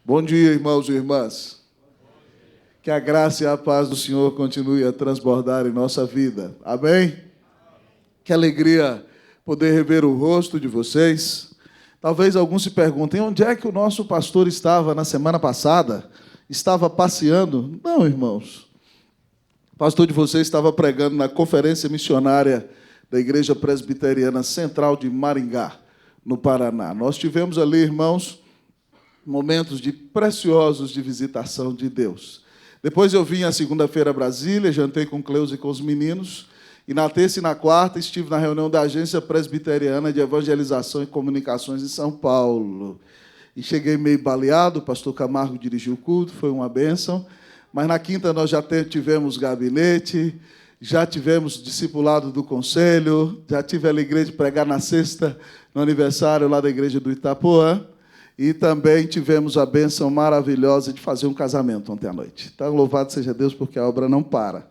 Bom dia, irmãos e irmãs. Que a graça e a paz do Senhor continue a transbordar em nossa vida. Amém? Que alegria poder rever o rosto de vocês. Talvez alguns se perguntem, onde é que o nosso pastor estava na semana passada? Estava passeando? Não, irmãos. O pastor de vocês estava pregando na conferência missionária da Igreja Presbiteriana Central de Maringá, no Paraná. Nós tivemos ali, irmãos, momentos preciosos de visitação de Deus. Depois eu vim à segunda-feira a Brasília, jantei com Cleusa e com os meninos, e na terça e na quarta estive na reunião da Agência Presbiteriana de Evangelização e Comunicações em São Paulo. E cheguei meio baleado, o pastor Camargo dirigiu o culto, foi uma bênção, mas na quinta nós já tivemos gabinete, já tivemos discipulado do conselho, já tive a alegria de pregar na sexta, no aniversário lá da igreja do Itapuã, e também tivemos a bênção maravilhosa de fazer um casamento ontem à noite. Então, louvado seja Deus, porque a obra não para.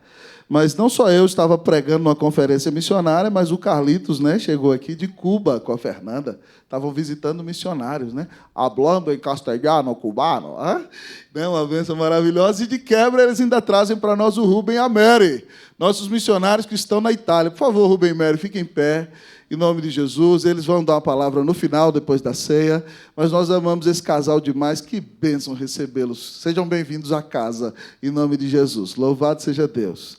Mas não só eu estava pregando numa conferência missionária, mas o Carlitos, chegou aqui de Cuba com a Fernanda. Estavam visitando missionários, hablando em castelhano, cubano. Uma bênção maravilhosa. E de quebra, eles ainda trazem para nós o Rubem e a Mary, nossos missionários que estão na Itália. Por favor, Rubem e Mary, fiquem em pé. Em nome de Jesus, eles vão dar uma palavra no final, depois da ceia, mas nós amamos esse casal demais, que bênção recebê-los. Sejam bem-vindos à casa, em nome de Jesus. Louvado seja Deus.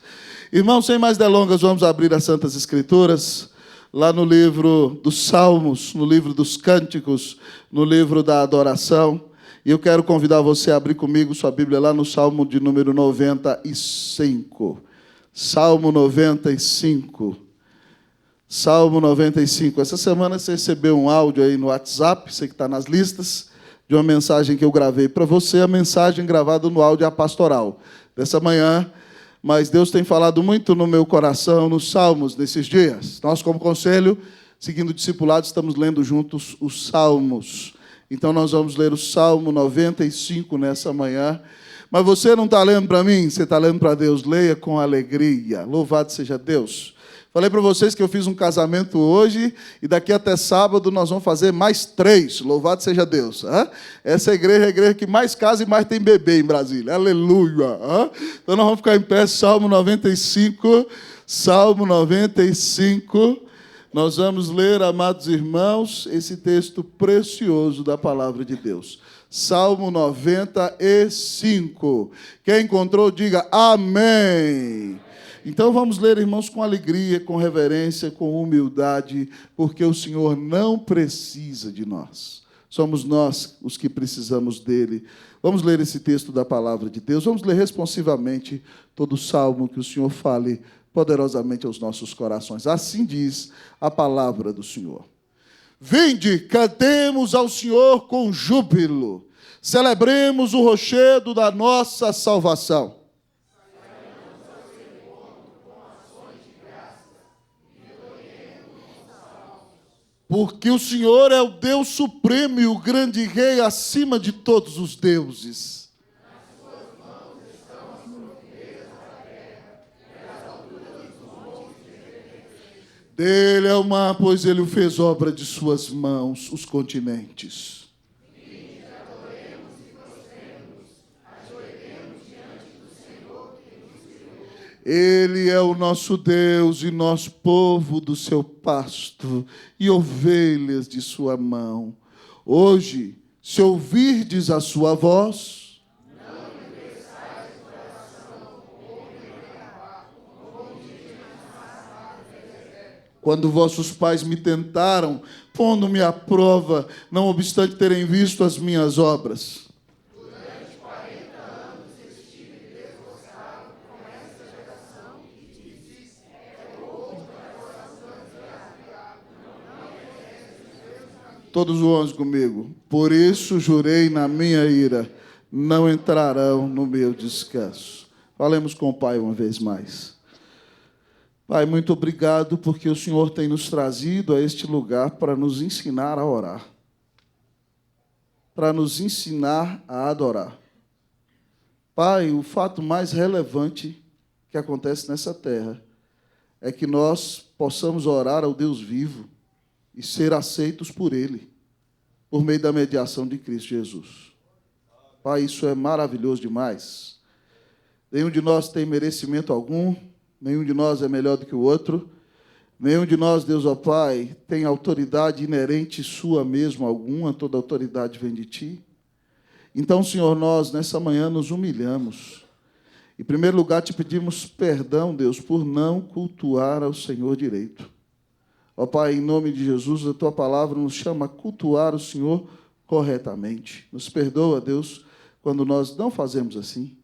Irmãos, sem mais delongas, vamos abrir as Santas Escrituras, lá no livro dos Salmos, no livro dos Cânticos, no livro da Adoração, e eu quero convidar você a abrir comigo sua Bíblia lá no Salmo de número 95. Salmo 95. Salmo 95. Essa semana você recebeu um áudio aí no WhatsApp, você que está nas listas, de uma mensagem que eu gravei para você. A mensagem gravada no áudio é a pastoral dessa manhã, mas Deus tem falado muito no meu coração, nos Salmos, nesses dias. Nós, como conselho, seguindo o discipulado, estamos lendo juntos os Salmos. Então, nós vamos ler o Salmo 95 nessa manhã. Mas você não está lendo para mim, você está lendo para Deus. Leia com alegria. Louvado seja Deus. Falei para vocês que eu fiz um casamento hoje e daqui até sábado nós vamos fazer mais 3. Louvado seja Deus. Essa igreja é a igreja que mais casa e mais tem bebê em Brasília. Aleluia. Então nós vamos ficar em pé, Salmo 95. Salmo 95. Nós vamos ler, amados irmãos, esse texto precioso da palavra de Deus. Salmo 95. Quem encontrou, diga amém. Então vamos ler, irmãos, com alegria, com reverência, com humildade, porque o Senhor não precisa de nós. Somos nós os que precisamos dele. Vamos ler esse texto da palavra de Deus. Vamos ler responsivamente todo o salmo, que o Senhor fale poderosamente aos nossos corações. Assim diz a palavra do Senhor. Vinde, cantemos ao Senhor com júbilo. Celebremos o rochedo da nossa salvação. Porque o Senhor é o Deus supremo e o grande rei acima de todos os deuses. Nas suas mãos estão as fronteiras da terra, e as alturas dos montes de reverência. Dele é o mar, pois ele o fez obra de suas mãos, os continentes. Vinde, adoremos e prostremos, ajoelhemos diante do Senhor que nos criou. Ele é o nosso Deus e nós, povo do seu pasto e ovelhas de sua mão. Hoje, se ouvirdes a sua voz, não endureçais o coração, como quando vossos pais me tentaram, pondo-me à prova, não obstante terem visto as minhas obras. Durante 40 anos estive desgostado com esta geração que diz, é outro coração desviado, não conhece os meus caminhos. Todos os 11 comigo. Por isso jurei na minha ira, não entrarão no meu descanso. Falemos com o Pai uma vez mais. Pai, muito obrigado porque o Senhor tem nos trazido a este lugar para nos ensinar a orar, para nos ensinar a adorar. Pai, o fato mais relevante que acontece nessa terra é que nós possamos orar ao Deus vivo e ser aceitos por Ele, por meio da mediação de Cristo Jesus. Pai, isso é maravilhoso demais. Nenhum de nós tem merecimento algum, nenhum de nós é melhor do que o outro, nenhum de nós, Deus, ó Pai, tem autoridade inerente sua mesmo alguma, toda autoridade vem de Ti. Então, Senhor, nós nessa manhã nos humilhamos. Em primeiro lugar, te pedimos perdão, Deus, por não cultuar ao Senhor direito. Ó Pai, em nome de Jesus, a Tua palavra nos chama a cultuar o Senhor corretamente. Nos perdoa, Deus, quando nós não fazemos assim.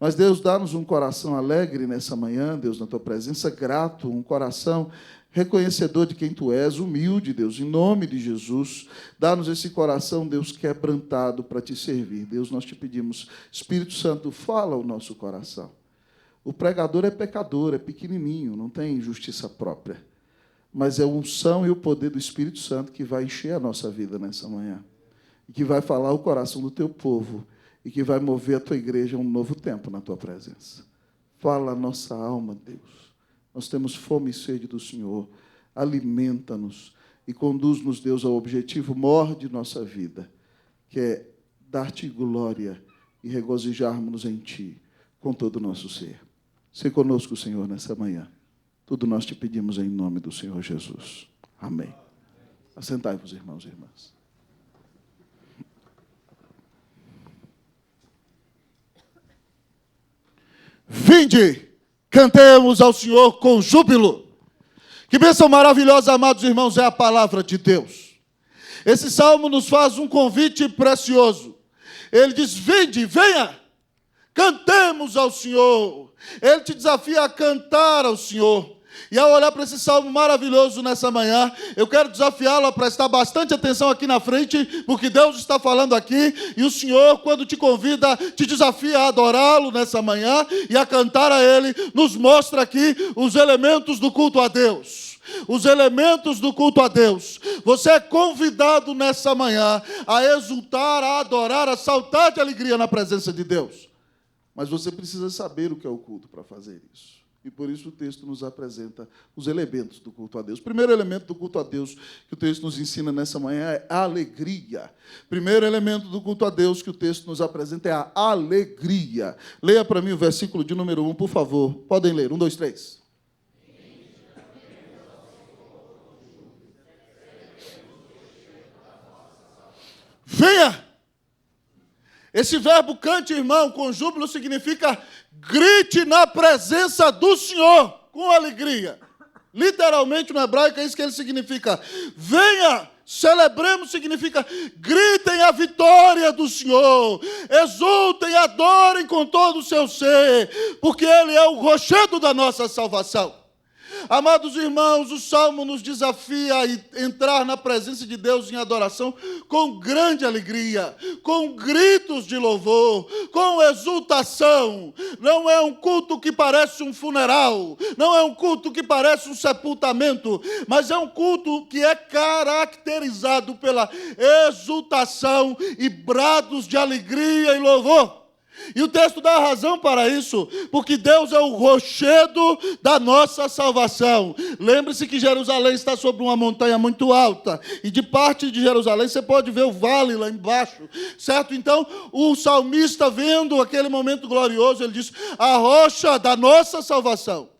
Mas, Deus, dá-nos um coração alegre nessa manhã, Deus, na Tua presença, grato, um coração reconhecedor de quem Tu és, humilde, Deus, em nome de Jesus. Dá-nos esse coração, Deus, quebrantado para Te servir. Deus, nós Te pedimos, Espírito Santo, fala o nosso coração. O pregador é pecador, é pequenininho, não tem justiça própria. Mas é a unção e o poder do Espírito Santo que vai encher a nossa vida nessa manhã. E que vai falar o coração do Teu povo. E que vai mover a Tua igreja a um novo tempo na Tua presença. Fala a nossa alma, Deus. Nós temos fome e sede do Senhor. Alimenta-nos e conduz-nos, Deus, ao objetivo maior de nossa vida, que é dar-te glória e regozijarmos-nos em Ti, com todo o nosso ser. Se conosco, Senhor, nessa manhã. Tudo nós te pedimos em nome do Senhor Jesus. Amém. Assentai-vos, irmãos e irmãs. Vinde, cantemos ao Senhor com júbilo. Que bênção maravilhosa, amados irmãos, é a palavra de Deus. Esse salmo nos faz um convite precioso. Ele diz, vinde, venha, cantemos ao Senhor. Ele te desafia a cantar ao Senhor. E ao olhar para esse salmo maravilhoso nessa manhã, eu quero desafiá-lo a prestar bastante atenção aqui na frente, porque Deus está falando aqui, e o Senhor, quando te convida, te desafia a adorá-lo nessa manhã e a cantar a Ele, nos mostra aqui os elementos do culto a Deus. Os elementos do culto a Deus. Você é convidado nessa manhã a exultar, a adorar, a saltar de alegria na presença de Deus. Mas você precisa saber o que é o culto para fazer isso. E por isso o texto nos apresenta os elementos do culto a Deus. O primeiro elemento do culto a Deus que o texto nos ensina nessa manhã é a alegria. Primeiro elemento do culto a Deus que o texto nos apresenta é a alegria. Leia para mim o versículo de número 1, por favor. Podem ler. 1, 2, 3. Venha! Esse verbo cante, irmão, com júbilo, significa grite na presença do Senhor, com alegria. Literalmente, no hebraico, é isso que ele significa. Venha, celebremos, significa gritem a vitória do Senhor. Exultem, adorem com todo o seu ser, porque Ele é o rochedo da nossa salvação. Amados irmãos, o Salmo nos desafia a entrar na presença de Deus em adoração com grande alegria, com gritos de louvor, com exultação. Não é um culto que parece um funeral, não é um culto que parece um sepultamento, mas é um culto que é caracterizado pela exultação e brados de alegria e louvor. E o texto dá razão para isso, porque Deus é o rochedo da nossa salvação. Lembre-se que Jerusalém está sobre uma montanha muito alta, e de parte de Jerusalém você pode ver o vale lá embaixo, certo? Então, o salmista, vendo aquele momento glorioso, ele diz, a rocha da nossa salvação.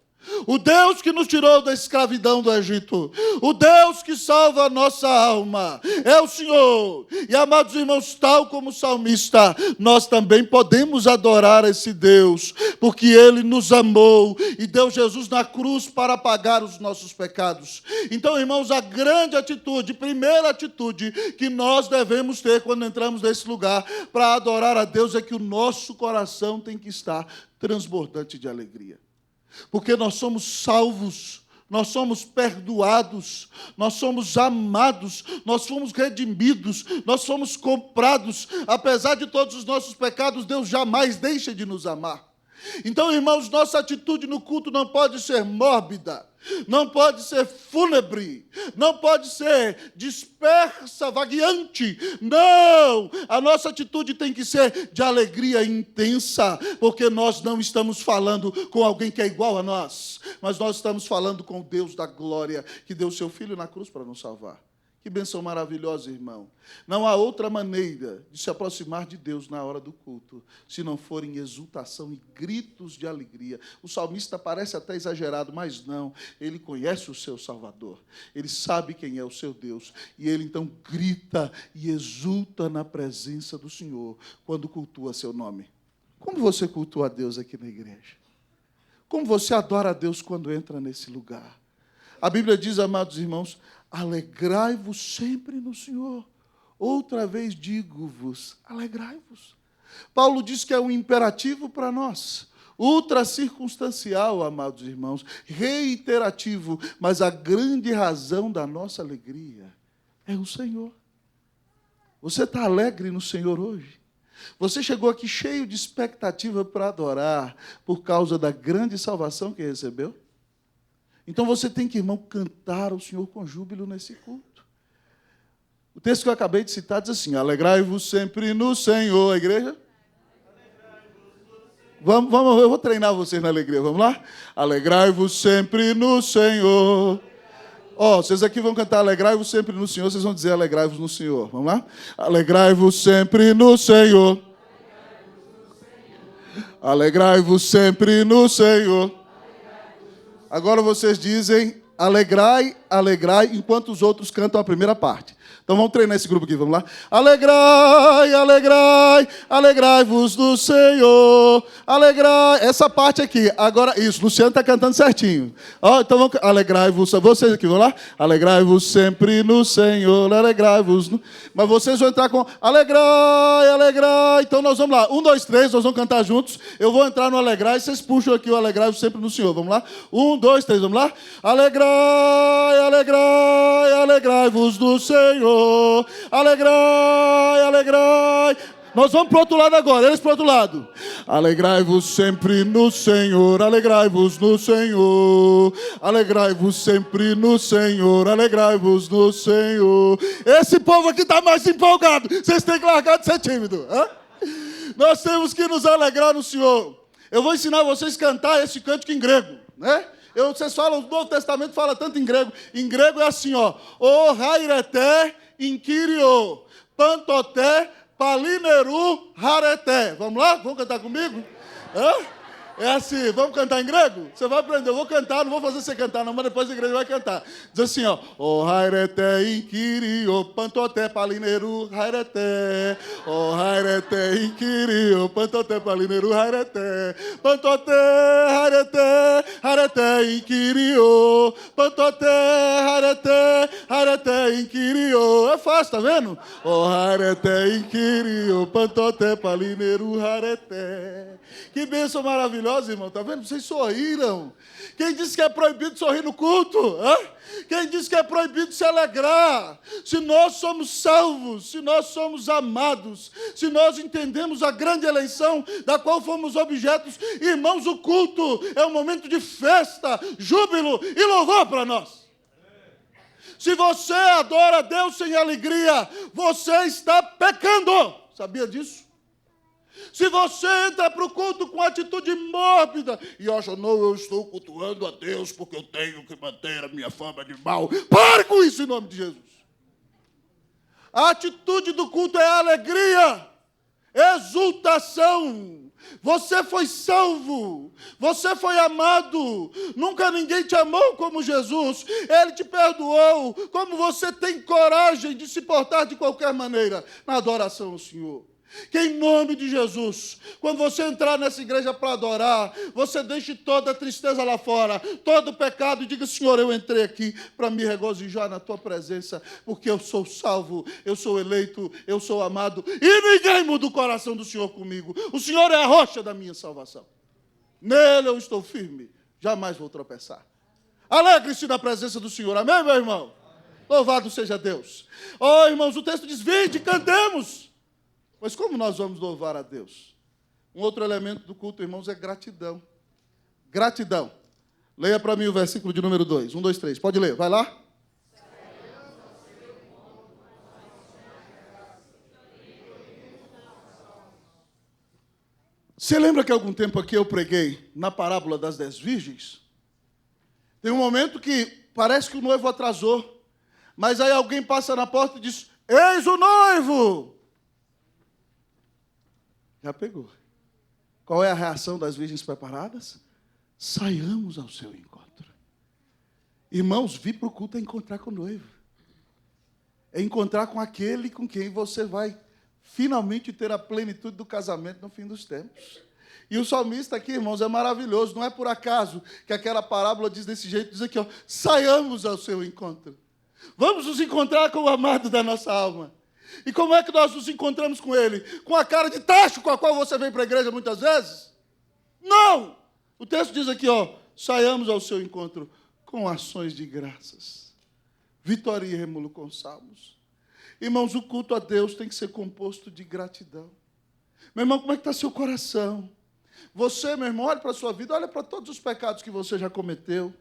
O Deus que nos tirou da escravidão do Egito, o Deus que salva a nossa alma, é o Senhor. E, amados irmãos, tal como o salmista, nós também podemos adorar esse Deus, porque Ele nos amou e deu Jesus na cruz para pagar os nossos pecados. Então, irmãos, a grande atitude, primeira atitude que nós devemos ter quando entramos nesse lugar para adorar a Deus é que o nosso coração tem que estar transbordante de alegria. Porque nós somos salvos, nós somos perdoados, nós somos amados, nós fomos redimidos, nós fomos comprados. Apesar de todos os nossos pecados, Deus jamais deixa de nos amar. Então, irmãos, nossa atitude no culto não pode ser mórbida, não pode ser fúnebre, não pode ser dispersa, vagueante. Não! A nossa atitude tem que ser de alegria intensa, porque nós não estamos falando com alguém que é igual a nós, mas nós estamos falando com o Deus da glória, que deu o seu Filho na cruz para nos salvar, Que bênção maravilhosa, irmão. Não há outra maneira de se aproximar de Deus na hora do culto, se não for em exultação e gritos de alegria. O salmista parece até exagerado, mas não. Ele conhece o seu Salvador. Ele sabe quem é o seu Deus. E ele, então, grita e exulta na presença do Senhor quando cultua seu nome. Como você cultua a Deus aqui na igreja? Como você adora a Deus quando entra nesse lugar? A Bíblia diz, amados irmãos, alegrai-vos sempre no Senhor. Outra vez digo-vos, alegrai-vos. Paulo diz que é um imperativo para nós, ultra circunstancial, amados irmãos, reiterativo, mas a grande razão da nossa alegria é o Senhor. Você está alegre no Senhor hoje? Você chegou aqui cheio de expectativa para adorar por causa da grande salvação que recebeu? Então você tem que, irmão, cantar ao Senhor com júbilo nesse culto. O texto que eu acabei de citar diz assim, alegrai-vos sempre no Senhor. A igreja? Vamos, eu vou treinar vocês na alegria, vamos lá? Alegrai-vos sempre no Senhor. Vocês aqui vão cantar alegrai-vos sempre no Senhor, vocês vão dizer alegrai-vos no Senhor. Vamos lá? Alegrai-vos sempre no Senhor. Alegrai-vos sempre no Senhor. Agora vocês dizem alegrai, alegrai, enquanto os outros cantam a primeira parte. Então vamos treinar esse grupo aqui, vamos lá? Alegrai, alegrai, alegrai-vos do Senhor. Alegrai, essa parte aqui. Agora, isso, Luciano está cantando certinho. Então vamos, alegrai-vos, vocês aqui, vamos lá? Alegrai-vos sempre no Senhor, alegrai-vos. Mas vocês vão entrar com alegrai, alegrai. Então nós vamos lá, 1, 2, 3, nós vamos cantar juntos. Eu vou entrar no alegrai, vocês puxam aqui o alegrai-vos sempre no Senhor, vamos lá? 1, 2, 3, vamos lá? Alegrai, alegrai, alegrai-vos do Senhor. Alegrai, alegrai. Nós vamos para o outro lado agora, eles para o outro lado. Alegrai-vos sempre no Senhor, alegrai-vos no Senhor. Alegrai-vos sempre no Senhor, alegrai-vos no Senhor. Esse povo aqui está mais empolgado. Vocês têm que largar de ser tímido. Nós temos que nos alegrar no Senhor. Eu vou ensinar vocês a cantar esse cântico em grego, né? Vocês falam, o Novo Testamento fala tanto em grego. Em grego é assim, ó. O hairete inquirio, pantoté, palineru, harete. Vamos lá? Vamos cantar comigo? É assim, vamos cantar em grego? Você vai aprender, eu vou cantar, não vou fazer você cantar não, mas depois a igreja vai cantar. Diz assim, ó. O hairete inquirio, pantoté, palineru, harete. O hairete inquirio, pantoté, palineru, harete. Pantoté, harete, harete inquirio. Pantoté, harete, harete inquirio. É fácil, tá vendo? O hairete inquirio, pantoté, palineru, harete. Que bênção maravilhosa, irmão. Está vendo? Vocês sorriram. Quem disse que é proibido sorrir no culto? Quem disse que é proibido se alegrar? Se nós somos salvos, se nós somos amados, se nós entendemos a grande eleição da qual fomos objetos, irmãos, o culto é um momento de festa, júbilo e louvor para nós. Se você adora a Deus sem alegria, você está pecando. Sabia disso? Se você entra para o culto com atitude mórbida e acha, não, eu estou cultuando a Deus porque eu tenho que manter a minha fama de mal, pare com isso em nome de Jesus. A atitude do culto é alegria, exultação. Você foi salvo, você foi amado, nunca ninguém te amou como Jesus, Ele te perdoou, como você tem coragem de se portar de qualquer maneira na adoração ao Senhor. Que em nome de Jesus, quando você entrar nessa igreja para adorar, você deixe toda a tristeza lá fora, todo o pecado e diga, Senhor, eu entrei aqui para me regozijar na Tua presença, porque eu sou salvo, eu sou eleito, eu sou amado, e ninguém muda o coração do Senhor comigo. O Senhor é a rocha da minha salvação. Nele eu estou firme, jamais vou tropeçar. Alegre-se na presença do Senhor, amém, meu irmão? Amém. Louvado seja Deus. Irmãos, o texto diz, vinde, cantemos. Mas como nós vamos louvar a Deus? Um outro elemento do culto, irmãos, é gratidão. Gratidão. Leia para mim o versículo de número 2. 1, 2, 3. Pode ler, vai lá. Você lembra que há algum tempo aqui eu preguei na parábola das 10 virgens? Tem um momento que parece que o noivo atrasou. Mas aí alguém passa na porta e diz: eis o noivo! Já pegou. Qual é a reação das virgens preparadas? Saiamos ao seu encontro. Irmãos, vir para o culto é encontrar com o noivo. É encontrar com aquele com quem você vai finalmente ter a plenitude do casamento no fim dos tempos. E o salmista aqui, irmãos, é maravilhoso. Não é por acaso que aquela parábola diz desse jeito, diz aqui, ó, saiamos ao seu encontro. Vamos nos encontrar com o amado da nossa alma. E como é que nós nos encontramos com ele? Com a cara de tacho com a qual você vem para a igreja muitas vezes? Não! O texto diz aqui, ó, saiamos ao seu encontro com ações de graças. Vitória e rêmulo com salmos. Irmãos, o culto a Deus tem que ser composto de gratidão. Meu irmão, como é que está seu coração? Você, meu irmão, olha para a sua vida, olha para todos os pecados que você já cometeu.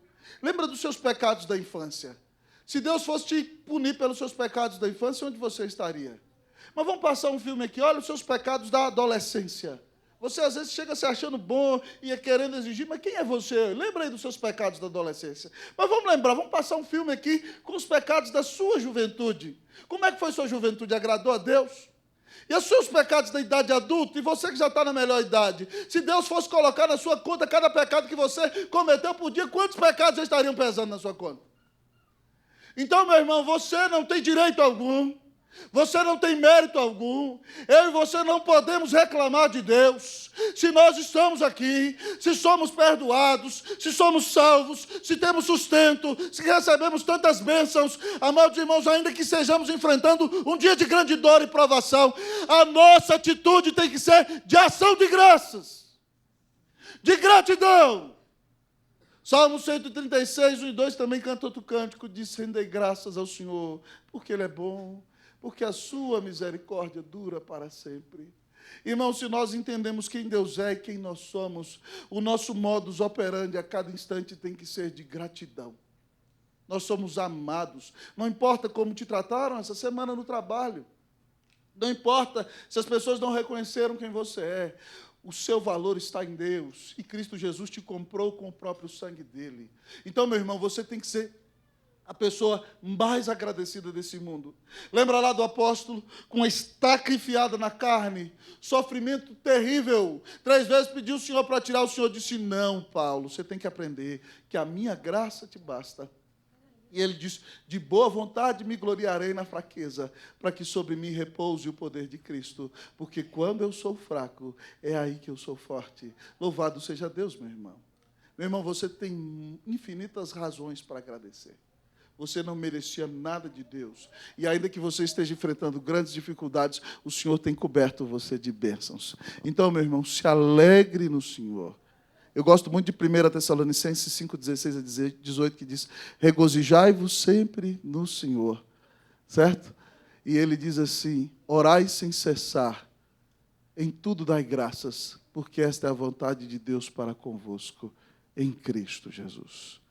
Lembra dos seus pecados da infância. Se Deus fosse te punir pelos seus pecados da infância, onde você estaria? Mas vamos passar um filme aqui, olha os seus pecados da adolescência. Você às vezes chega se achando bom e querendo exigir, mas quem é você? Lembra aí dos seus pecados da adolescência. Mas vamos lembrar, vamos passar um filme aqui com os pecados da sua juventude. Como é que foi sua juventude? Agradou a Deus? E os seus pecados da idade adulta, e você que já está na melhor idade, se Deus fosse colocar na sua conta cada pecado que você cometeu por dia, quantos pecados já estariam pesando na sua conta? Então, meu irmão, você não tem direito algum, você não tem mérito algum, eu e você não podemos reclamar de Deus, se nós estamos aqui, se somos perdoados, se somos salvos, se temos sustento, se recebemos tantas bênçãos, amados irmãos, ainda que estejamos enfrentando um dia de grande dor e provação, a nossa atitude tem que ser de ação de graças, de gratidão. Salmo 136, 1 e 2 também canta outro cântico, diz: rendei graças ao Senhor, porque Ele é bom, porque a sua misericórdia dura para sempre. Irmãos, se nós entendemos quem Deus é e quem nós somos, o nosso modus operandi a cada instante tem que ser de gratidão. Nós somos amados. Não importa como te trataram essa semana no trabalho. Não importa se as pessoas não reconheceram quem você é. O seu valor está em Deus. E Cristo Jesus te comprou com o próprio sangue dele. Então, meu irmão, você tem que ser a pessoa mais agradecida desse mundo. Lembra lá do apóstolo com a estaca enfiada na carne, sofrimento terrível. 3 vezes pediu o Senhor para tirar, o Senhor disse: não, Paulo, você tem que aprender que a minha graça te basta. E ele disse: de boa vontade me gloriarei na fraqueza, para que sobre mim repouse o poder de Cristo, porque quando eu sou fraco, é aí que eu sou forte. Louvado seja Deus, meu irmão. Meu irmão, você tem infinitas razões para agradecer. Você não merecia nada de Deus. E ainda que você esteja enfrentando grandes dificuldades, o Senhor tem coberto você de bênçãos. Então, meu irmão, se alegre no Senhor. Eu gosto muito de 1 Tessalonicenses 5, 16 a 18, que diz: regozijai-vos sempre no Senhor. Certo? E ele diz assim: orai sem cessar, em tudo dai graças, porque esta é a vontade de Deus para convosco, em Cristo Jesus.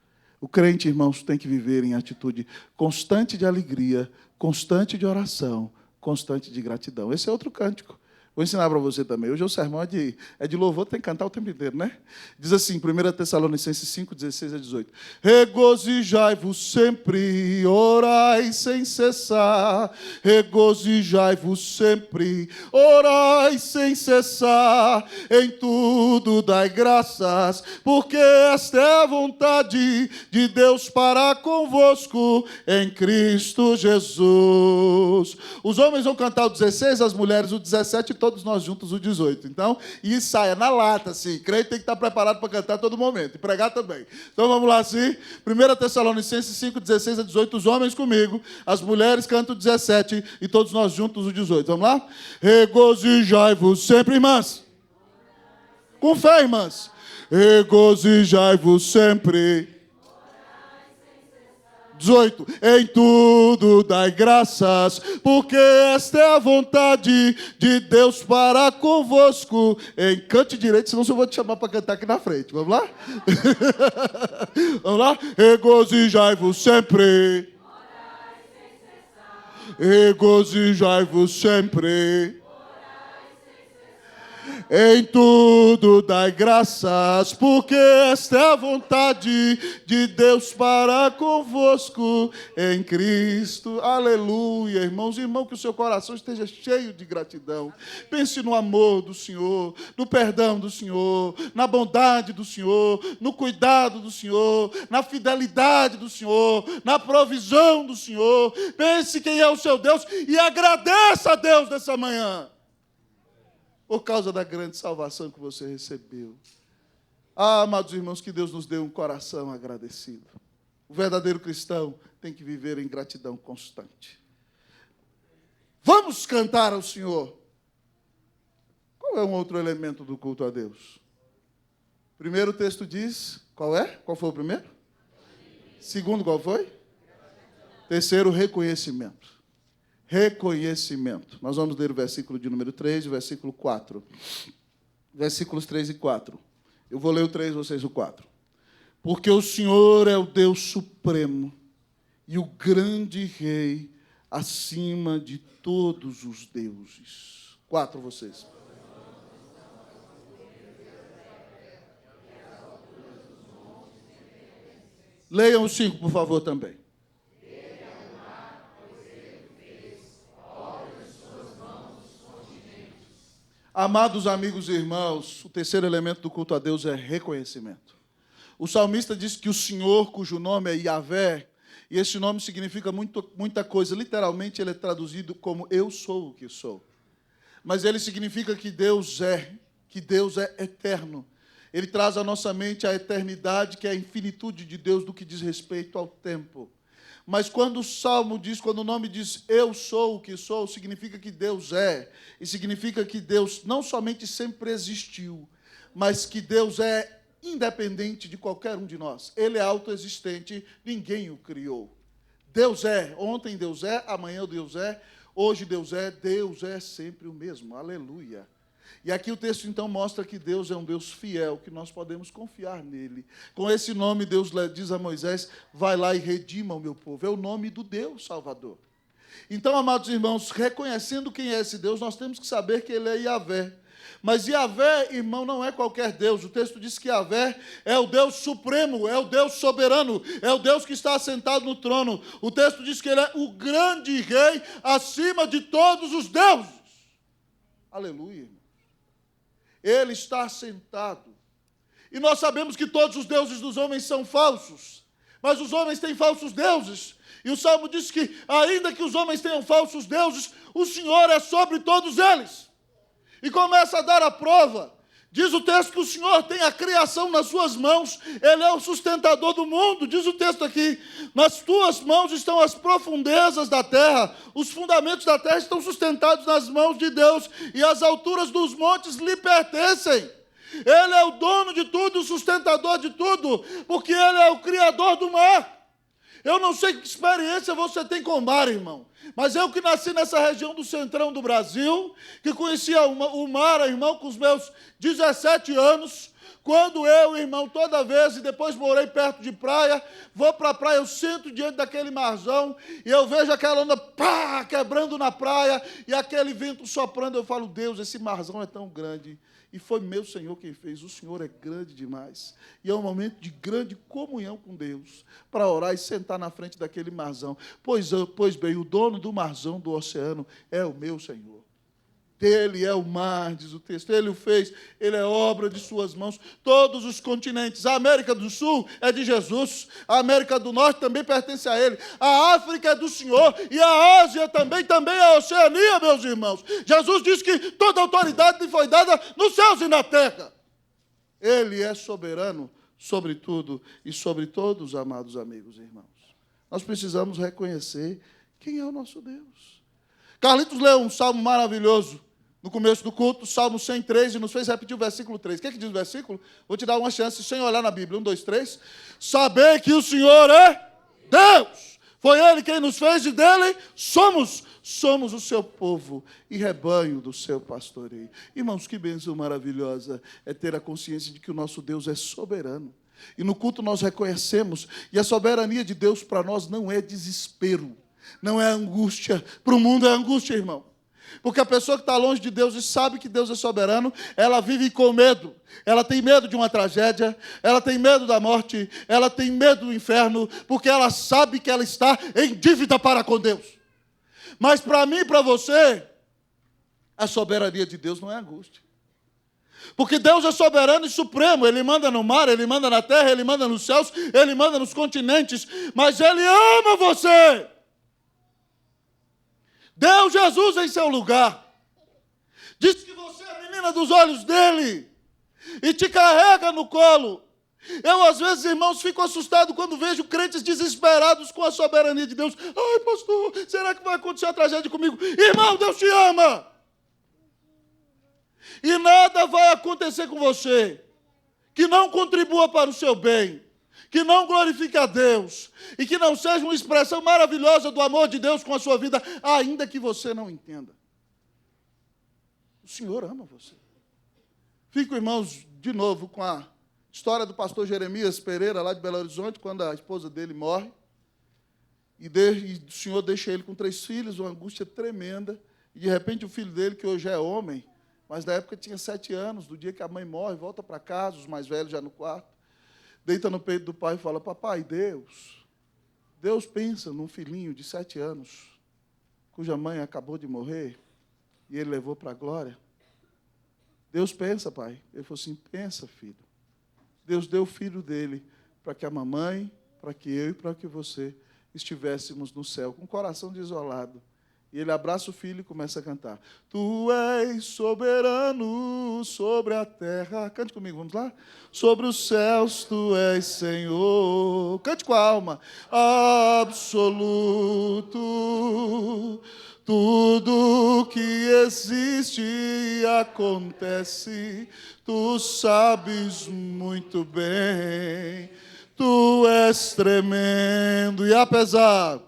O crente, irmãos, tem que viver em atitude constante de alegria, constante de oração, constante de gratidão. Esse é outro cântico. Vou ensinar para você também. Hoje o sermão é de louvor, tem que cantar o tempo inteiro, né? Diz assim, 1 Tessalonicenses 5, 16 a 18. Regozijai-vos sempre, orai sem cessar. Regozijai-vos sempre, orai sem cessar. Em tudo dai graças, porque esta é a vontade de Deus para convosco, em Cristo Jesus. Os homens vão cantar o 16, as mulheres o 17, todos nós juntos o 18. Então, e saia na lata, assim. Crente tem que estar preparado para cantar a todo momento. E pregar também. Então, vamos lá, assim. 1 Tessalonicenses 5, 16 a 18. Os homens comigo. As mulheres cantam o 17. E todos nós juntos o 18. Vamos lá? Regozijai-vos sempre, irmãs. Com fé, irmãs. Regozijai-vos sempre. 18. Em tudo dai graças, porque esta é a vontade de Deus para convosco. Cante direito, senão eu vou te chamar para cantar aqui na frente. Vamos lá? Vamos lá? Regozijai-vos sempre. Regozijai-vos sempre. Em tudo dai graças, porque esta é a vontade de Deus para convosco em Cristo. Aleluia, irmãos e irmãos, que o seu coração esteja cheio de gratidão. Pense no amor do Senhor, no perdão do Senhor, na bondade do Senhor, no cuidado do Senhor, na fidelidade do Senhor, na provisão do Senhor. Pense quem é o seu Deus e agradeça a Deus nessa manhã, por causa da grande salvação que você recebeu. Amados irmãos, que Deus nos dê um coração agradecido. O verdadeiro cristão tem que viver em gratidão constante. Vamos cantar ao Senhor. Qual é um outro elemento do culto a Deus? Primeiro o texto diz, qual é? Qual foi o primeiro? Segundo, qual foi? Terceiro, reconhecimento. Reconhecimento. Nós vamos ler o versículo de número 3 e o versículo 4. Versículos 3 e 4. Eu vou ler o 3, vocês o 4. Porque o Senhor é o Deus supremo e o grande Rei acima de todos os deuses. 4, vocês. Leiam o 5, por favor, também. Amados amigos e irmãos, o terceiro elemento do culto a Deus é reconhecimento. O salmista diz que o Senhor, cujo nome é Yahvé, e esse nome significa muita coisa. Literalmente, ele é traduzido como eu sou o que sou. Mas ele significa que Deus é eterno. Ele traz à nossa mente a eternidade, que é a infinitude de Deus do que diz respeito ao tempo. Mas quando o Salmo diz, quando o nome diz eu sou o que sou, significa que Deus é. E significa que Deus não somente sempre existiu, mas que Deus é independente de qualquer um de nós. Ele é autoexistente, ninguém o criou. Deus é, ontem Deus é, amanhã Deus é, hoje Deus é sempre o mesmo. Aleluia. E aqui o texto, então, mostra que Deus é um Deus fiel, que nós podemos confiar nele. Com esse nome, Deus diz a Moisés, vai lá e redima o meu povo. É o nome do Deus Salvador. Então, amados irmãos, reconhecendo quem é esse Deus, nós temos que saber que ele é Yahvé. Mas Yahvé, irmão, não é qualquer Deus. O texto diz que Yahvé é o Deus supremo, é o Deus soberano, é o Deus que está assentado no trono. O texto diz que ele é o grande rei acima de todos os deuses. Aleluia, irmão. Ele está sentado. E nós sabemos que todos os deuses dos homens são falsos. Mas os homens têm falsos deuses. E o Salmo diz que, ainda que os homens tenham falsos deuses, o Senhor é sobre todos eles. E começa a dar a prova. Diz o texto que o Senhor tem a criação nas suas mãos. Ele é o sustentador do mundo. Diz o texto aqui, nas tuas mãos estão as profundezas da terra. Os fundamentos da terra estão sustentados nas mãos de Deus. E as alturas dos montes lhe pertencem. Ele é o dono de tudo, o sustentador de tudo. Porque ele é o criador do mar. Eu não sei que experiência você tem com o mar, irmão. Mas eu que nasci nessa região do centrão do Brasil, que conhecia o mar, irmão, com os meus 17 anos, quando eu, irmão, toda vez, e depois morei perto de praia, vou para a praia, eu sento diante daquele marzão, e eu vejo aquela onda, pá, quebrando na praia, e aquele vento soprando, eu falo, Deus, esse marzão é tão grande. E foi meu Senhor quem fez. O Senhor é grande demais. E é um momento de grande comunhão com Deus, para orar e sentar na frente daquele marzão. Pois bem, o dono do marzão, do oceano, é o meu Senhor. Dele é o mar, diz o texto. Ele o fez, ele é obra de suas mãos. Todos os continentes. A América do Sul é de Jesus. A América do Norte também pertence a ele. A África é do Senhor. E a Ásia também é a Oceania, meus irmãos. Jesus disse que toda autoridade lhe foi dada nos céus e na terra. Ele é soberano sobre tudo e sobre todos, amados amigos e irmãos. Nós precisamos reconhecer quem é o nosso Deus. Carlitos leu um salmo maravilhoso no começo do culto, Salmo 103, e nos fez repetir o versículo 3. O que diz o versículo? Vou te dar uma chance sem olhar na Bíblia. 1, 2, 3. Saber que o Senhor é Deus. Foi Ele quem nos fez e dele somos o seu povo e rebanho do seu pastoreio. Irmãos, que bênção maravilhosa é ter a consciência de que o nosso Deus é soberano. E no culto nós reconhecemos, e a soberania de Deus para nós não é desespero, não é angústia. Para o mundo é angústia, irmão. Porque a pessoa que está longe de Deus e sabe que Deus é soberano, ela vive com medo. Ela tem medo de uma tragédia, ela tem medo da morte, ela tem medo do inferno, porque ela sabe que ela está em dívida para com Deus. Mas para mim e para você, a soberania de Deus não é angústia. Porque Deus é soberano e supremo. Ele manda no mar, Ele manda na terra, Ele manda nos céus, Ele manda nos continentes. Mas Ele ama você. Deu Jesus em seu lugar. Diz que você é a menina dos olhos dEle. E te carrega no colo. Eu, às vezes, irmãos, fico assustado quando vejo crentes desesperados com a soberania de Deus. Ai, pastor, será que vai acontecer uma tragédia comigo? Irmão, Deus te ama. E nada vai acontecer com você que não contribua para o seu bem, que não glorifique a Deus e que não seja uma expressão maravilhosa do amor de Deus com a sua vida, ainda que você não entenda. O Senhor ama você. Fico, irmãos, de novo com a história do pastor Jeremias Pereira, lá de Belo Horizonte, quando a esposa dele morre, e o Senhor deixa ele com 3 filhos, uma angústia tremenda, e de repente o filho dele, que hoje é homem, mas na época tinha 7 anos, do dia que a mãe morre, volta para casa, os mais velhos já no quarto, deita no peito do pai e fala, papai, Deus pensa num filhinho de 7 anos, cuja mãe acabou de morrer, e ele levou para a glória. Deus pensa, pai. Ele falou assim, pensa, filho. Deus deu o filho dele para que a mamãe, para que eu e para que você estivéssemos no céu, com o coração desolado. E ele abraça o filho e começa a cantar. Tu és soberano sobre a terra. Cante comigo, vamos lá? Sobre os céus tu és Senhor. Cante com a alma. Absoluto. Tudo que existe e acontece, tu sabes muito bem. Tu és tremendo e apesar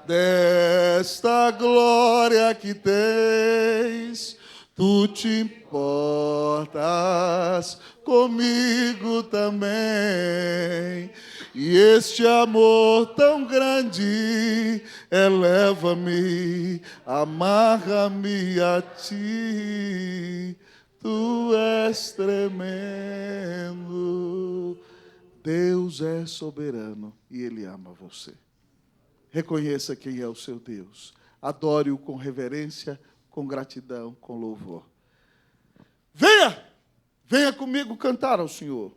desta glória que tens, tu te importas comigo também. E este amor tão grande eleva-me, amarra-me a ti. Tu és tremendo. Deus é soberano e Ele ama você. Reconheça quem é o seu Deus. Adore-o com reverência, com gratidão, com louvor. Venha comigo cantar ao Senhor.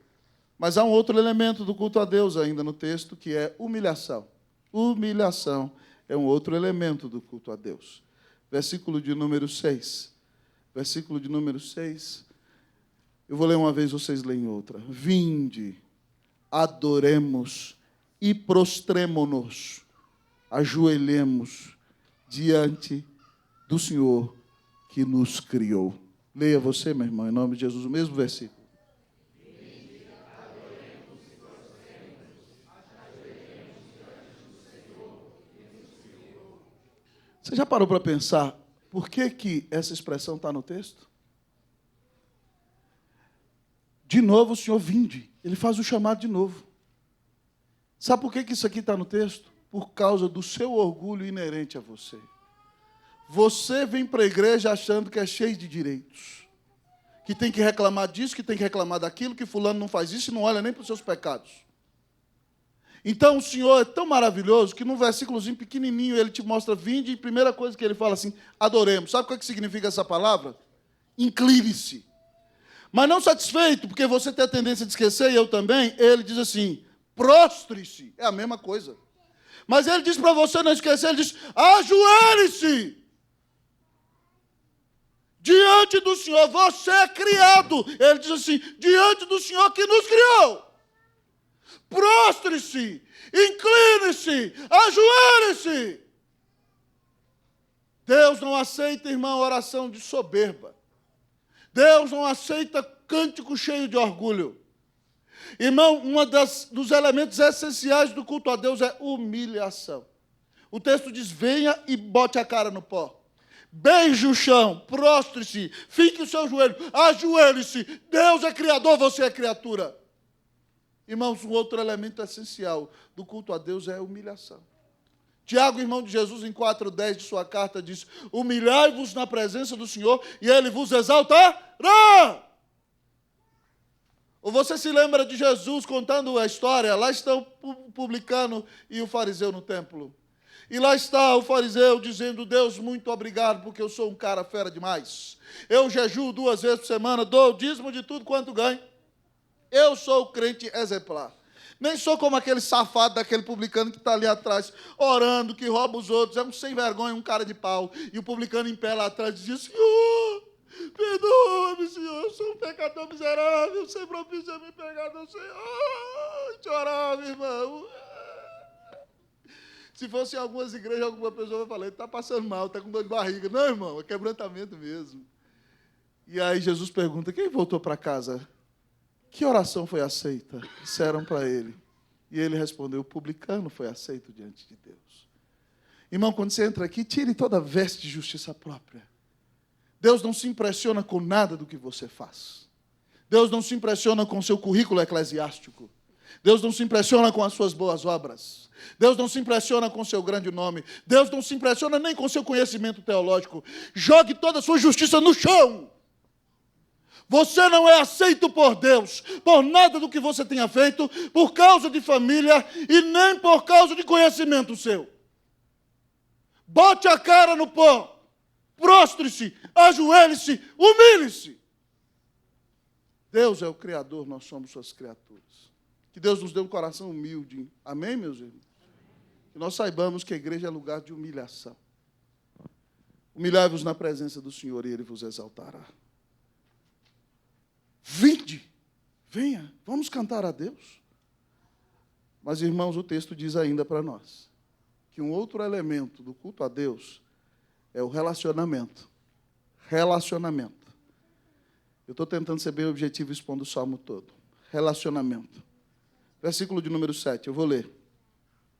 Mas há um outro elemento do culto a Deus ainda no texto, que é humilhação. Humilhação é um outro elemento do culto a Deus. Versículo de número 6. Versículo de número 6. Eu vou ler uma vez, vocês leem outra. Vinde, adoremos e prostremo-nos, ajoelhemos diante do Senhor que nos criou. Leia você, meu irmão, em nome de Jesus, o mesmo versículo. Você já parou para pensar por que essa expressão está no texto? De novo o Senhor vinde. Ele faz o chamado de novo. Sabe por que isso aqui está no texto? Por causa do seu orgulho inerente a você. Você vem para a igreja achando que é cheio de direitos. Que tem que reclamar disso, que tem que reclamar daquilo, que fulano não faz isso e não olha nem para os seus pecados. Então o Senhor é tão maravilhoso que num versículozinho pequenininho ele te mostra vinde e a primeira coisa que ele fala assim, adoremos. Sabe o que significa essa palavra? Incline-se. Mas não satisfeito, porque você tem a tendência de esquecer, e eu também, ele diz assim, prostre-se. É a mesma coisa. Mas ele diz para você não esquecer, ele diz, ajoelhe-se. Diante do Senhor, você é criado. Ele diz assim, diante do Senhor que nos criou. Prostre-se, incline-se, ajoelhe-se. Deus não aceita, irmão, oração de soberba. Deus não aceita cântico cheio de orgulho. Irmão, dos elementos essenciais do culto a Deus é humilhação. O texto diz, venha e bote a cara no pó. Beije o chão, prostre-se, fique o seu joelho, ajoelhe-se. Deus é criador, você é criatura. Irmãos, um outro elemento essencial do culto a Deus é a humilhação. Tiago, irmão de Jesus, em 4,10 de sua carta, diz: humilhai-vos na presença do Senhor e Ele vos exaltará. Ou você se lembra de Jesus contando a história? Lá está o publicano e o fariseu no templo. E lá está o fariseu dizendo: Deus, muito obrigado, porque eu sou um cara fera demais. Eu jejuo 2 vezes por semana, dou o dízimo de tudo quanto ganho. Eu sou o crente exemplar. Nem sou como aquele safado daquele publicano que está ali atrás, orando, que rouba os outros. É um sem vergonha, um cara de pau. E o publicano em pé lá atrás dizia: Senhor, perdoa-me, Senhor, eu sou um pecador miserável, sem propício a mim pecador, Senhor. Chorava, irmão. Se fosse em algumas igrejas, alguma pessoa vai falar: ele está passando mal, está com dor de barriga. Não, irmão, é quebrantamento mesmo. E aí Jesus pergunta: quem voltou para casa? Que oração foi aceita? Disseram para ele. E ele respondeu: o publicano foi aceito diante de Deus. Irmão, quando você entra aqui, tire toda a veste de justiça própria. Deus não se impressiona com nada do que você faz. Deus não se impressiona com o seu currículo eclesiástico. Deus não se impressiona com as suas boas obras. Deus não se impressiona com o seu grande nome. Deus não se impressiona nem com o seu conhecimento teológico. Jogue toda a sua justiça no chão. Você não é aceito por Deus, por nada do que você tenha feito, por causa de família e nem por causa de conhecimento seu. Bote a cara no pó, prostre-se, ajoelhe-se, humilhe-se. Deus é o Criador, nós somos suas criaturas. Que Deus nos dê um coração humilde. Amém, meus irmãos? Que nós saibamos que a igreja é lugar de humilhação. Humilhai-vos na presença do Senhor e Ele vos exaltará. Vinde, venha, vamos cantar a Deus. Mas, irmãos, o texto diz ainda para nós que um outro elemento do culto a Deus é o relacionamento. Relacionamento. Eu estou tentando ser bem objetivo expondo o salmo todo. Relacionamento. Versículo de número 7, eu vou ler.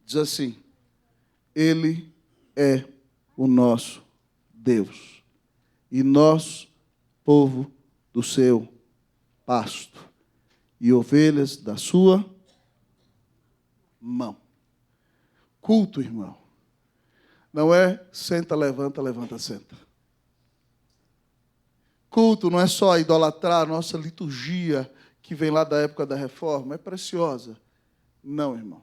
Diz assim: Ele é o nosso Deus, e nós, povo do seu pasto, e ovelhas da sua mão. Culto, irmão, não é senta, levanta, levanta, senta. Culto não é só idolatrar a nossa liturgia, que vem lá da época da reforma, é preciosa. Não, irmão.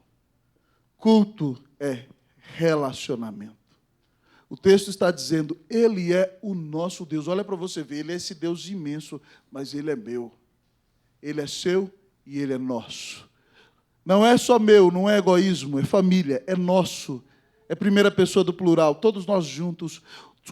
Culto é relacionamento. O texto está dizendo: Ele é o nosso Deus. Olha para você ver, Ele é esse Deus imenso, mas Ele é meu. Ele é seu e Ele é nosso. Não é só meu, não é egoísmo, é família, é nosso. É primeira pessoa do plural, todos nós juntos.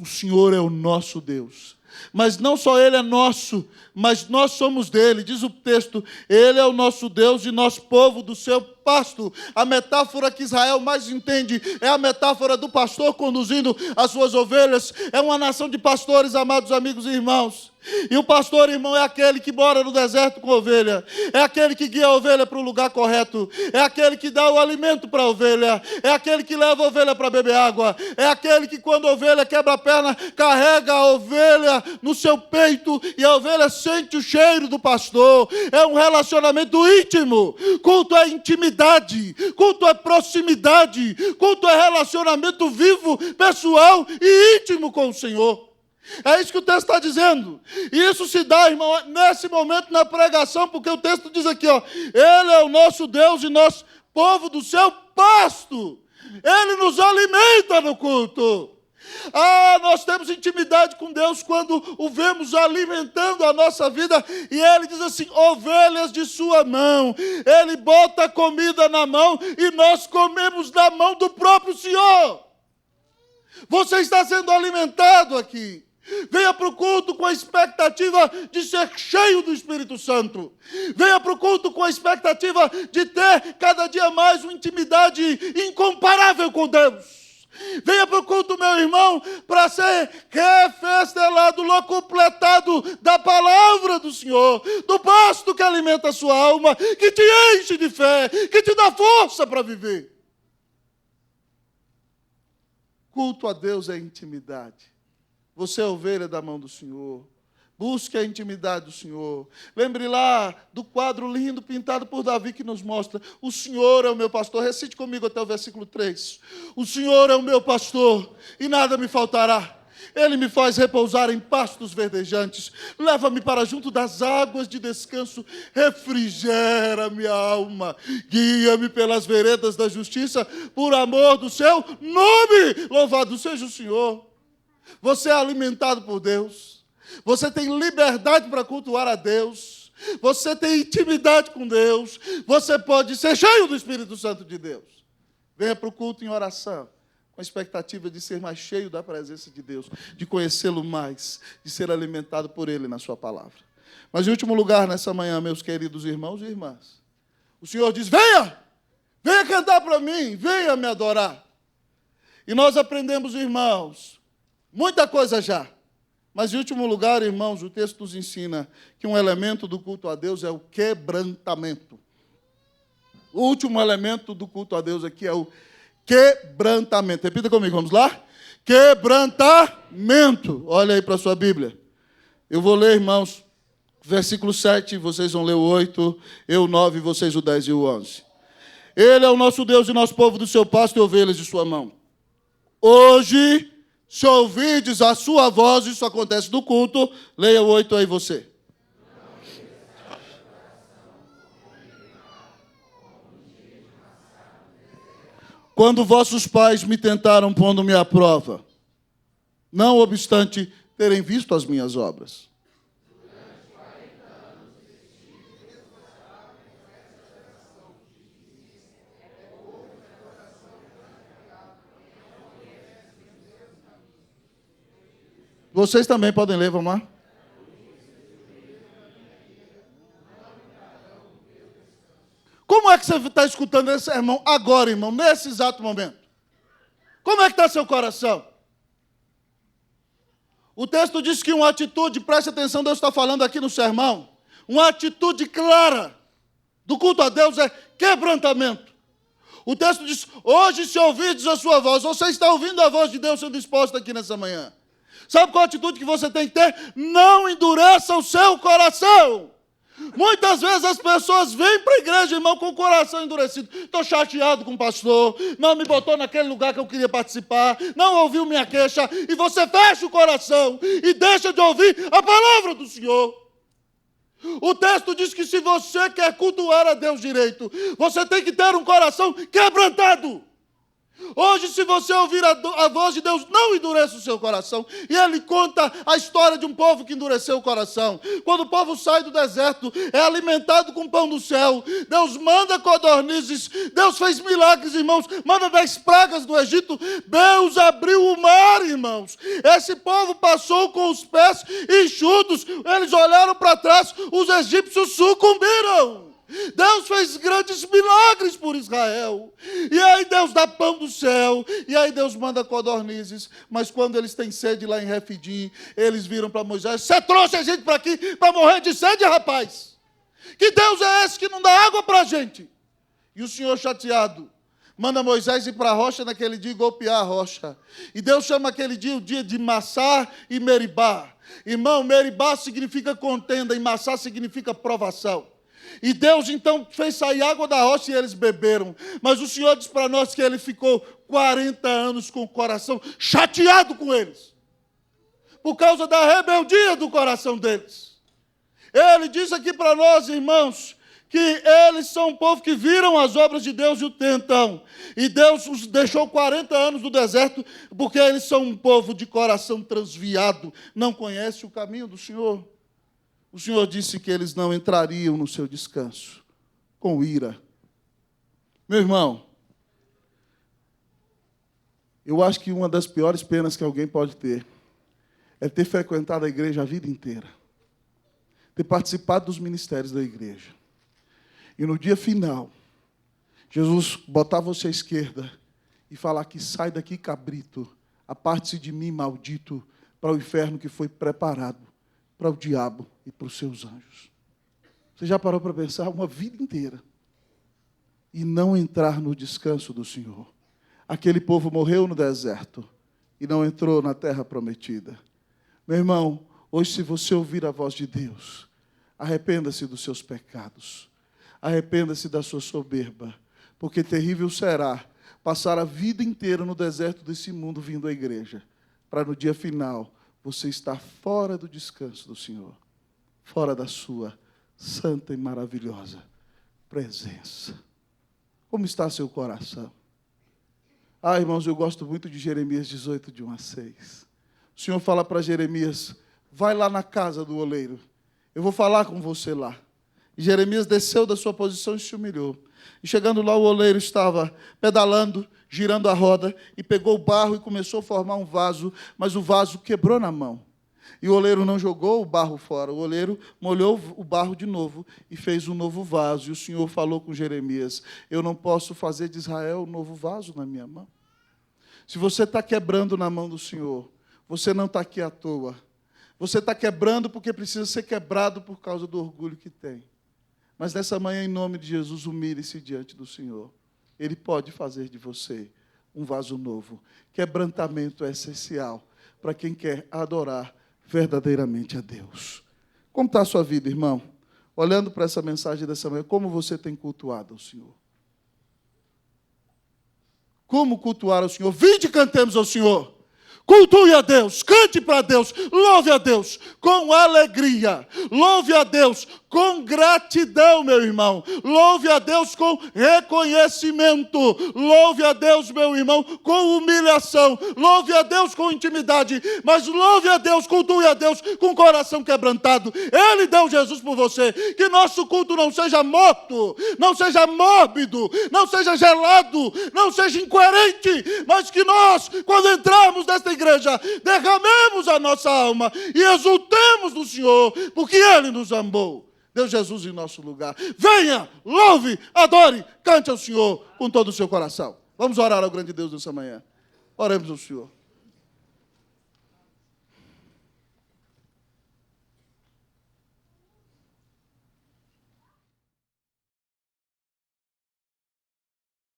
O Senhor é o nosso Deus. Mas não só Ele é nosso, mas nós somos dele. Diz o texto: Ele é o nosso Deus e nós povo do seu pasto. A metáfora que Israel mais entende é a metáfora do pastor conduzindo as suas ovelhas. É uma nação de pastores, amados amigos e irmãos. E o pastor, irmão, é aquele que mora no deserto com a ovelha. É aquele que guia a ovelha para o lugar correto. É aquele que dá o alimento para a ovelha. É aquele que leva a ovelha para beber água. É aquele que, quando a ovelha quebra a perna, carrega a ovelha no seu peito e a ovelha sente o cheiro do pastor. É um relacionamento íntimo. Culto é intimidade. Culto é proximidade. Culto é relacionamento vivo, pessoal e íntimo com o Senhor. É isso que o texto está dizendo. E isso se dá, irmão, nesse momento na pregação, porque o texto diz aqui, ó: Ele é o nosso Deus e nós, povo do seu pasto. Ele nos alimenta no culto. Nós temos intimidade com Deus quando o vemos alimentando a nossa vida. E Ele diz assim: ovelhas de sua mão. Ele bota a comida na mão e nós comemos da mão do próprio Senhor. Você está sendo alimentado aqui. Venha para o culto com a expectativa de ser cheio do Espírito Santo. Venha para o culto com a expectativa de ter cada dia mais uma intimidade incomparável com Deus. Venha para o culto, meu irmão, para ser refestelado, locupletado da palavra do Senhor, do pasto que alimenta a sua alma, que te enche de fé, que te dá força para viver. Culto a Deus é intimidade. Você é ovelha da mão do Senhor. Busque a intimidade do Senhor. Lembre lá do quadro lindo pintado por Davi que nos mostra: o Senhor é o meu pastor. Recite comigo até o versículo 3. O Senhor é o meu pastor e nada me faltará. Ele me faz repousar em pastos verdejantes. Leva-me para junto das águas de descanso. Refrigera minha alma. Guia-me pelas veredas da justiça, por amor do seu nome. Louvado seja o Senhor. Você é alimentado por Deus. Você tem liberdade para cultuar a Deus. Você tem intimidade com Deus. Você pode ser cheio do Espírito Santo de Deus. Venha para o culto em oração, com a expectativa de ser mais cheio da presença de Deus, de conhecê-lo mais, de ser alimentado por Ele na sua palavra. Mas, em último lugar, nessa manhã, meus queridos irmãos e irmãs, o Senhor diz: venha cantar para mim, venha me adorar. E nós aprendemos, irmãos, muita coisa já. Mas, em último lugar, irmãos, o texto nos ensina que um elemento do culto a Deus é o quebrantamento. O último elemento do culto a Deus aqui é o quebrantamento. Repita comigo, vamos lá? Quebrantamento. Olha aí para a sua Bíblia. Eu vou ler, irmãos, versículo 7, vocês vão ler o 8, eu o 9, vocês o 10 e o 11. Ele é o nosso Deus e nosso povo do seu pasto e ovelhas de sua mão. Hoje, se ouvides a sua voz, isso acontece no culto, leia o 8 aí você. Quando vossos pais me tentaram pondo-me à prova, não obstante terem visto as minhas obras. Vocês também podem ler, vamos lá. Como é que você está escutando esse sermão agora, irmão, nesse exato momento? Como é que está seu coração? O texto diz que uma atitude, preste atenção, Deus está falando aqui no sermão, uma atitude clara do culto a Deus é quebrantamento. O texto diz: hoje se ouvides a sua voz, você está ouvindo a voz de Deus sendo exposta aqui nessa manhã. Sabe qual a atitude que você tem que ter? Não endureça o seu coração. Muitas vezes as pessoas vêm para a igreja, irmão, com o coração endurecido. Estou chateado com o pastor, não me botou naquele lugar que eu queria participar, não ouviu minha queixa, e você fecha o coração e deixa de ouvir a palavra do Senhor. O texto diz que se você quer cultuar a Deus direito, você tem que ter um coração quebrantado. Hoje, se você ouvir a voz de Deus, não endureça o seu coração. E ele conta a história de um povo que endureceu o coração. Quando o povo sai do deserto, é alimentado com pão do céu. Deus manda codornizes. Deus fez milagres, irmãos. Manda 10 pragas do Egito. Deus abriu o mar, irmãos. Esse povo passou com os pés enxutos. Eles olharam para trás. Os egípcios sucumbiram. Deus fez grandes milagres por Israel. E aí Deus dá pão do céu. E aí Deus manda codornizes. Mas quando eles têm sede lá em Refidim, eles viram para Moisés: você trouxe a gente para aqui para morrer de sede, rapaz? Que Deus é esse que não dá água para a gente? E o Senhor, chateado, manda Moisés ir para a rocha naquele dia e golpear a rocha. E Deus chama aquele dia o dia de Massá e Meribá. Irmão, Meribá significa contenda e Massá significa provação. E Deus então fez sair água da rocha e eles beberam. Mas o Senhor diz para nós que ele ficou 40 anos com o coração chateado com eles, por causa da rebeldia do coração deles. Ele diz aqui para nós, irmãos, que eles são um povo que viram as obras de Deus e o tentam. E Deus os deixou 40 anos no deserto, porque eles são um povo de coração transviado, não conhece o caminho do Senhor. O Senhor disse que eles não entrariam no seu descanso com ira. Meu irmão, eu acho que uma das piores penas que alguém pode ter é ter frequentado a igreja a vida inteira, ter participado dos ministérios da igreja, e no dia final, Jesus botar você à esquerda e falar que sai daqui, cabrito, aparte-se de mim, maldito, para o inferno que foi preparado para o diabo e para os seus anjos. Você já parou para pensar uma vida inteira e não entrar no descanso do Senhor? Aquele povo morreu no deserto e não entrou na terra prometida. Meu irmão, Hoje, se você ouvir a voz de Deus, arrependa-se dos seus pecados. Arrependa-se da sua soberba, porque terrível será passar a vida inteira no deserto desse mundo vindo à igreja, para no dia final você estar fora do descanso do Senhor, fora da sua santa e maravilhosa presença. Como está seu coração? Irmãos, eu gosto muito de Jeremias 18, de 1 a 6. O Senhor fala para Jeremias: vai lá na casa do oleiro, eu vou falar com você lá. E Jeremias desceu da sua posição e se humilhou. E chegando lá, o oleiro estava pedalando, girando a roda, e pegou o barro e começou a formar um vaso, mas o vaso quebrou na mão. E o oleiro não jogou o barro fora, o oleiro molhou o barro de novo e fez um novo vaso. E o Senhor falou com Jeremias: eu não posso fazer de Israel um novo vaso na minha mão. Se você está quebrando na mão do Senhor, você não está aqui à toa. Você está quebrando porque precisa ser quebrado por causa do orgulho que tem. Mas nessa manhã, em nome de Jesus, humilhe-se diante do Senhor. Ele pode fazer de você um vaso novo. Quebrantamento é essencial para quem quer adorar verdadeiramente a Deus. Como está a sua vida, irmão? Olhando para essa mensagem dessa manhã, como você tem cultuado ao Senhor? Como cultuar ao Senhor? Vinde e cantemos ao Senhor. Cultue a Deus, cante para Deus, louve a Deus com alegria, louve a Deus com gratidão, meu irmão, louve a Deus com reconhecimento, louve a Deus, meu irmão, com humilhação, louve a Deus com intimidade, mas louve a Deus, cultue a Deus com coração quebrantado. Ele deu Jesus por você. Que nosso culto não seja morto, não seja mórbido, não seja gelado, não seja incoerente, mas que nós, quando entrarmos nesta igreja, derramemos a nossa alma e exultemos no Senhor, porque Ele nos amou. Deu Jesus em nosso lugar. Venha, louve, adore, cante ao Senhor com todo o seu coração. Vamos orar ao grande Deus nessa manhã. Oremos ao Senhor.